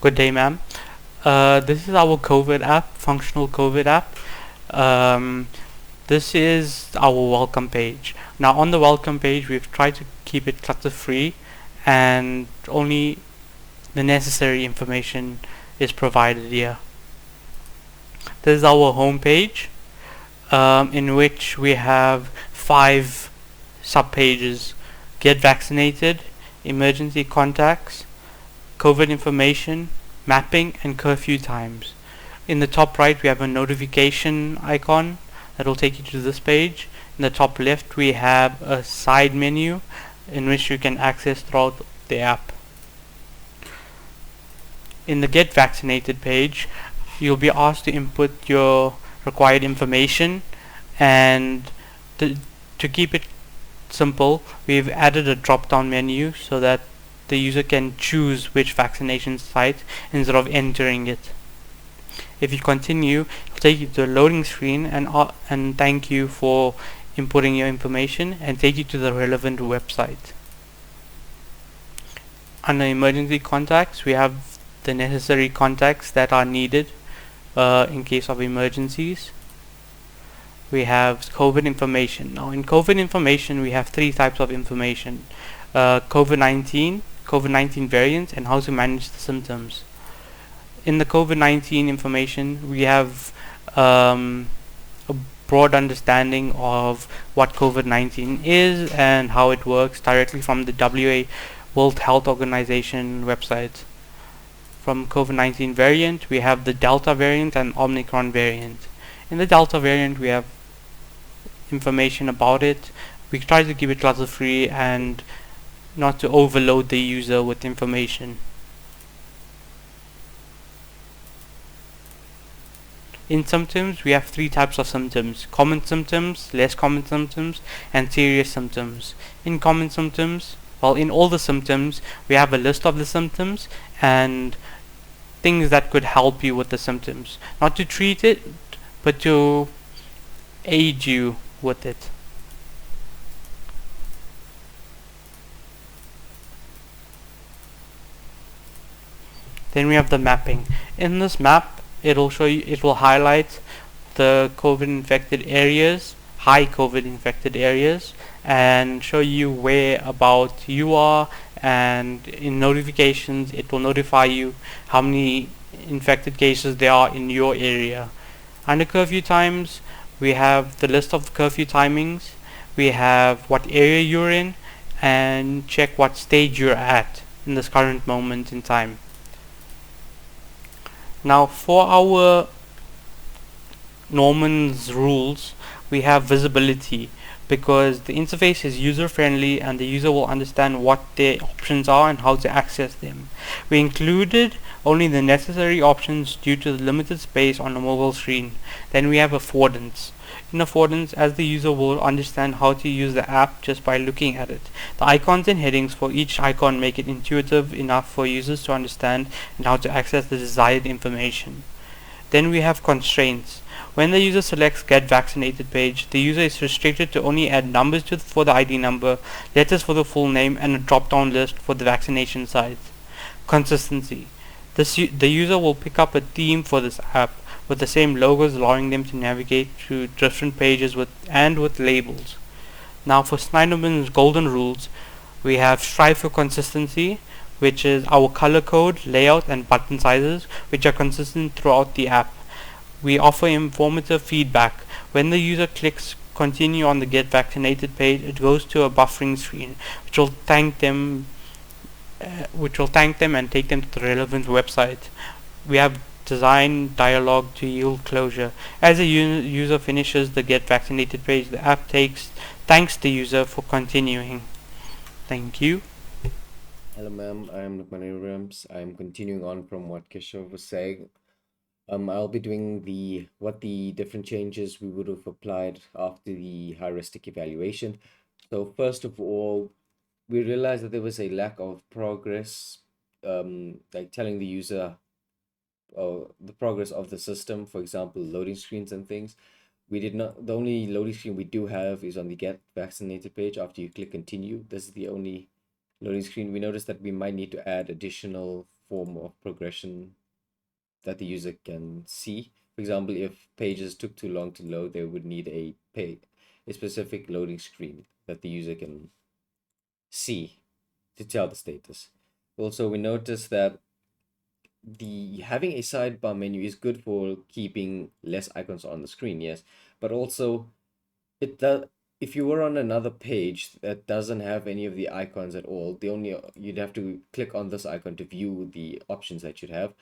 Good day, ma'am. This is our COVID app, functional COVID app. Um, this is our welcome page. Now, on the welcome page, we've tried to keep it clutter-free, and only the necessary information is provided here. This is our home page, in which we have 5 sub-pages: get vaccinated, emergency contacts, COVID information, mapping, and curfew times. In the top right, we have a notification icon that will take you to this page. In the top left, we have a side menu in which you can access throughout the app. In the Get Vaccinated page, you'll be asked to input your required information, and to keep it simple, we've added a drop-down menu so that the user can choose which vaccination site instead of entering it. If you continue, it'll take you to a loading screen and thank you for inputting your information and take you to the relevant website. Under emergency contacts, we have the necessary contacts that are needed in case of emergencies. We have COVID information. Now, in COVID information, we have 3 types of information: COVID-19, COVID-19 variant, and how to manage the symptoms. In the COVID-19 information, we have a broad understanding of what COVID-19 is and how it works directly from the WA World Health Organization website. From COVID-19 variant, we have the Delta variant and Omicron variant. In the Delta variant, we have information about it. We try to keep it clutter-free and not to overload the user with information. In symptoms, we have 3 types of symptoms: common symptoms, less common symptoms, and serious symptoms. In common symptoms, in all the symptoms, we have a list of the symptoms and things that could help you with the symptoms. Not to treat it, but to aid you with it. Then we have the mapping. In this map, it will highlight the COVID infected areas, high COVID infected areas, and show you where about you are, and in notifications it will notify you how many infected cases there are in your area. Under curfew times, we have the list of curfew timings, we have what area you're in, and check what stage you're at in this current moment in time. Now, for our Norman's rules, we have visibility, because the interface is user friendly and the user will understand what their options are and how to access them. We included only the necessary options due to the limited space on a mobile screen. Then we have affordance. In affordance, as the user will understand how to use the app just by looking at it. The icons and headings for each icon make it intuitive enough for users to understand and how to access the desired information. Then we have constraints. When the user selects Get Vaccinated page, the user is restricted to only add numbers for the ID number, letters for the full name, and a drop-down list for the vaccination site. Consistency. The user will pick up a theme for this app with the same logos, allowing them to navigate through different pages with labels. Now, for Snyderman's golden rules, we have strive for consistency, which is our color code, layout, and button sizes, which are consistent throughout the app. We offer informative feedback. When the user clicks continue on the Get Vaccinated page, it goes to a buffering screen, which will thank them and take them to the relevant website. We have design dialogue to yield closure. As a user finishes the Get Vaccinated page, the app thanks the user for continuing. Thank you. Hello, ma'am. I'm Lukman Rams. I'm continuing on from what Keshav was saying. I'll be doing what the different changes we would have applied after the heuristic evaluation. So first of all, we realized that there was a lack of progress, like telling the user the progress of the system, for example, loading screens and things. The only loading screen we do have is on the Get Vaccinated page after you click continue. This is the only loading screen. We noticed that we might need to add additional form of progression that the user can see. For example, if pages took too long to load, they would need a specific loading screen that the user can see to tell the status. Also, we notice that the having a sidebar menu is good for keeping less icons on the screen, yes, but also it does. If you were on another page that doesn't have any of the icons at all, the only you'd have to click on this icon to view the options that you'd have.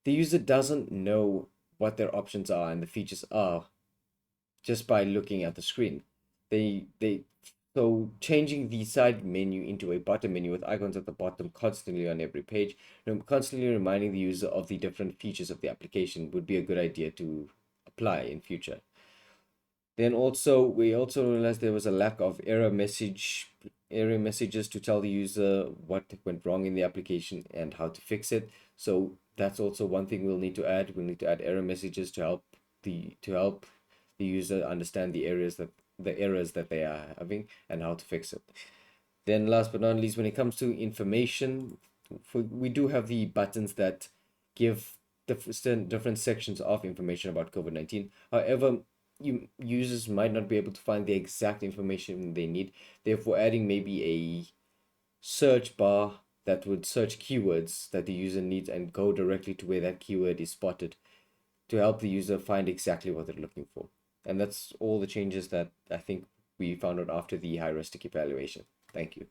The user doesn't know what their options are and the features are just by looking at the screen. They so changing the side menu into a bottom menu with icons at the bottom constantly on every page, constantly reminding the user of the different features of the application would be a good idea to apply in future. Then also we also realized there was a lack of error messages to tell the user what went wrong in the application and how to fix it. So that's also one thing we'll need to add. We'll need to add error messages to help the user understand the errors that they are having and how to fix it. Then last but not least, when it comes to information, we do have the buttons that give different sections of information about COVID-19. However, users might not be able to find the exact information they need. Therefore, adding maybe a search bar that would search keywords that the user needs and go directly to where that keyword is spotted to help the user find exactly what they're looking for. And that's all the changes that I think we found out after the heuristic evaluation. Thank you.